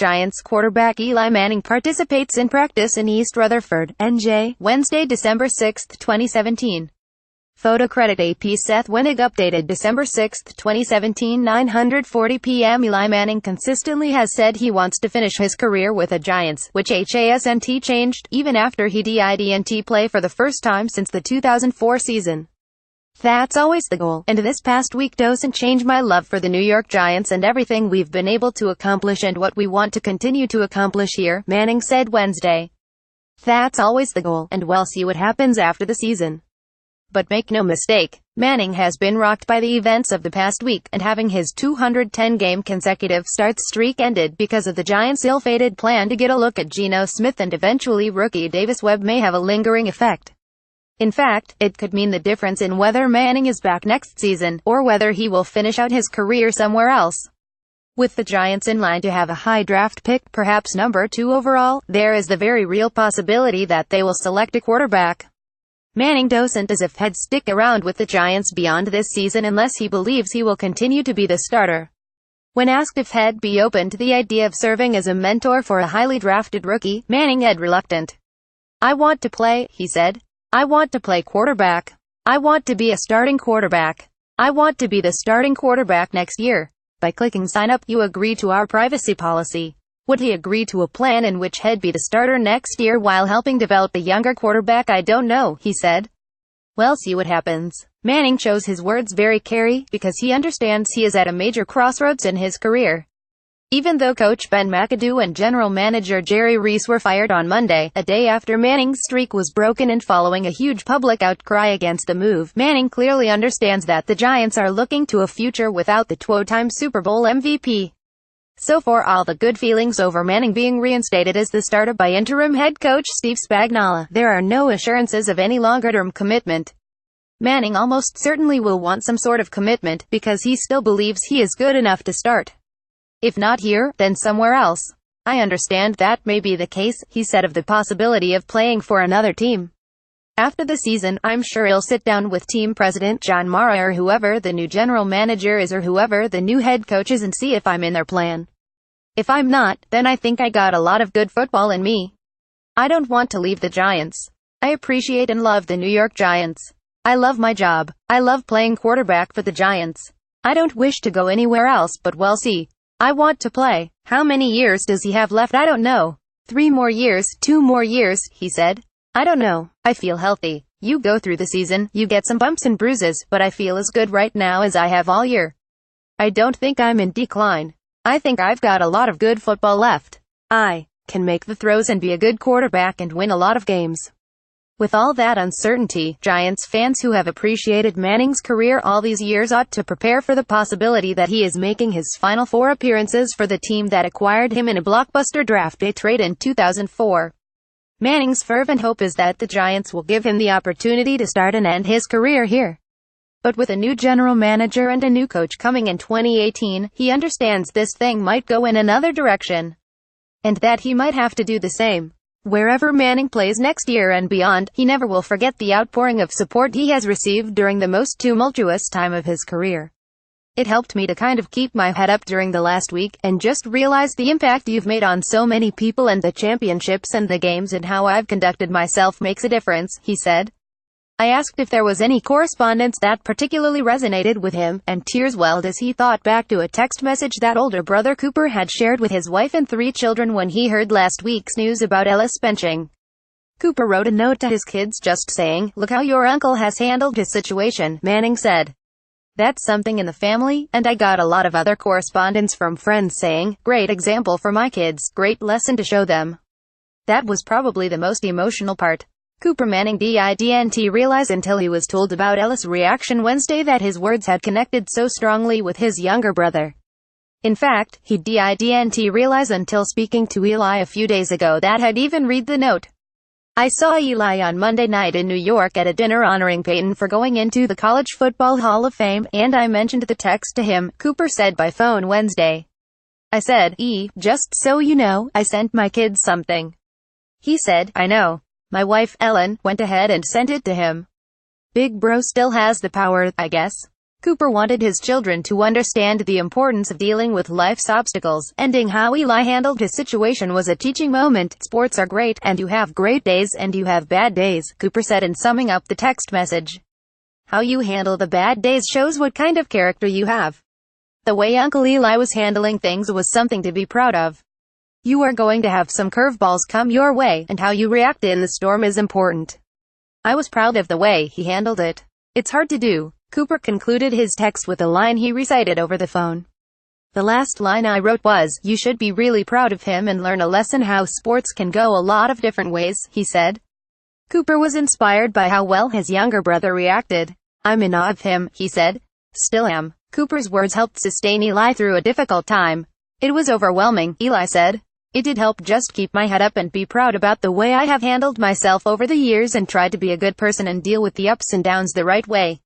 Giants quarterback Eli Manning participates in practice in East Rutherford, NJ, Wednesday, December 6, 2017. Photo credit AP Seth Winnig updated December 6, 2017 9:40 p.m. Eli Manning consistently has said he wants to finish his career with the Giants, which hasn't changed, even after he didn't play for the first time since the 2004 season. That's always the goal, and this past week doesn't change my love for the New York Giants and everything we've been able to accomplish and what we want to continue to accomplish here, Manning said Wednesday. That's always the goal, and we'll see what happens after the season. But make no mistake, Manning has been rocked by the events of the past week, and having his 210-game consecutive starts streak ended because of the Giants' ill-fated plan to get a look at Geno Smith and eventually rookie Davis Webb may have a lingering effect. In fact, it could mean the difference in whether Manning is back next season, or whether he will finish out his career somewhere else. With the Giants in line to have a high draft pick, perhaps number 2 overall, there is the very real possibility that they will select a quarterback. Manning doesn't as if he'd stick around with the Giants beyond this season unless he believes he will continue to be the starter. When asked if he'd be open to the idea of serving as a mentor for a highly drafted rookie, Manning said reluctant. "I want to play," he said. "I want to play quarterback. I want to be a starting quarterback. I want to be the starting quarterback next year." By clicking sign up, you agree to our privacy policy. Would he agree to a plan in which he'd be the starter next year while helping develop the younger quarterback? I don't know, he said. We'll see what happens. Manning chose his words very carefully, because he understands he is at a major crossroads in his career. Even though Coach Ben McAdoo and General Manager Jerry Reese were fired on Monday, a day after Manning's streak was broken and following a huge public outcry against the move, Manning clearly understands that the Giants are looking to a future without the two-time Super Bowl MVP. So for all the good feelings over Manning being reinstated as the starter by interim head coach Steve Spagnuolo, there are no assurances of any longer-term commitment. Manning almost certainly will want some sort of commitment, because he still believes he is good enough to start. If not here, then somewhere else. I understand that may be the case, he said of the possibility of playing for another team. After the season, I'm sure he'll sit down with team president John Mara or whoever the new general manager is or whoever the new head coach is and see if I'm in their plan. If I'm not, then I think I got a lot of good football in me. I don't want to leave the Giants. I appreciate and love the New York Giants. I love my job. I love playing quarterback for the Giants. I don't wish to go anywhere else, but we'll see. I want to play. How many years does he have left? I don't know. 3 more years, 2 more years, he said. I don't know. I feel healthy. You go through the season, you get some bumps and bruises, but I feel as good right now as I have all year. I don't think I'm in decline. I think I've got a lot of good football left. I can make the throws and be a good quarterback and win a lot of games. With all that uncertainty, Giants fans who have appreciated Manning's career all these years ought to prepare for the possibility that he is making his final 4 appearances for the team that acquired him in a blockbuster draft day trade in 2004. Manning's fervent hope is that the Giants will give him the opportunity to start and end his career here. But with a new general manager and a new coach coming in 2018, he understands this thing might go in another direction. And that he might have to do the same. Wherever Manning plays next year and beyond, he never will forget the outpouring of support he has received during the most tumultuous time of his career. It helped me to kind of keep my head up during the last week, and just realize the impact you've made on so many people and the championships and the games and how I've conducted myself makes a difference, he said. I asked if there was any correspondence that particularly resonated with him, and tears welled as he thought back to a text message that older brother Cooper had shared with his wife and 3 children when he heard last week's news about Ellis benching. Cooper wrote a note to his kids just saying, "Look how your uncle has handled his situation," Manning said. That's something in the family, and I got a lot of other correspondence from friends saying, "Great example for my kids, great lesson to show them." That was probably the most emotional part. Cooper Manning didn't realize until he was told about Ellis' reaction Wednesday that his words had connected so strongly with his younger brother. In fact, he didn't realize until speaking to Eli a few days ago that he'd even read the note. I saw Eli on Monday night in New York at a dinner honoring Peyton for going into the College Football Hall of Fame, and I mentioned the text to him, Cooper said by phone Wednesday. I said, just so you know, I sent my kids something. He said, I know. My wife, Ellen, went ahead and sent it to him. Big bro still has the power, I guess. Cooper wanted his children to understand the importance of dealing with life's obstacles. Ending how Eli handled his situation was a teaching moment. Sports are great, and you have great days and you have bad days, Cooper said in summing up the text message. How you handle the bad days shows what kind of character you have. The way Uncle Eli was handling things was something to be proud of. You are going to have some curveballs come your way, and how you react in the storm is important. I was proud of the way he handled it. It's hard to do. Cooper concluded his text with a line he recited over the phone. The last line I wrote was, "You should be really proud of him and learn a lesson how sports can go a lot of different ways," he said. Cooper was inspired by how well his younger brother reacted. "I'm in awe of him," he said. "Still am." Cooper's words helped sustain Eli through a difficult time. "It was overwhelming," Eli said. "It did help just keep my head up and be proud about the way I have handled myself over the years and tried to be a good person and deal with the ups and downs the right way."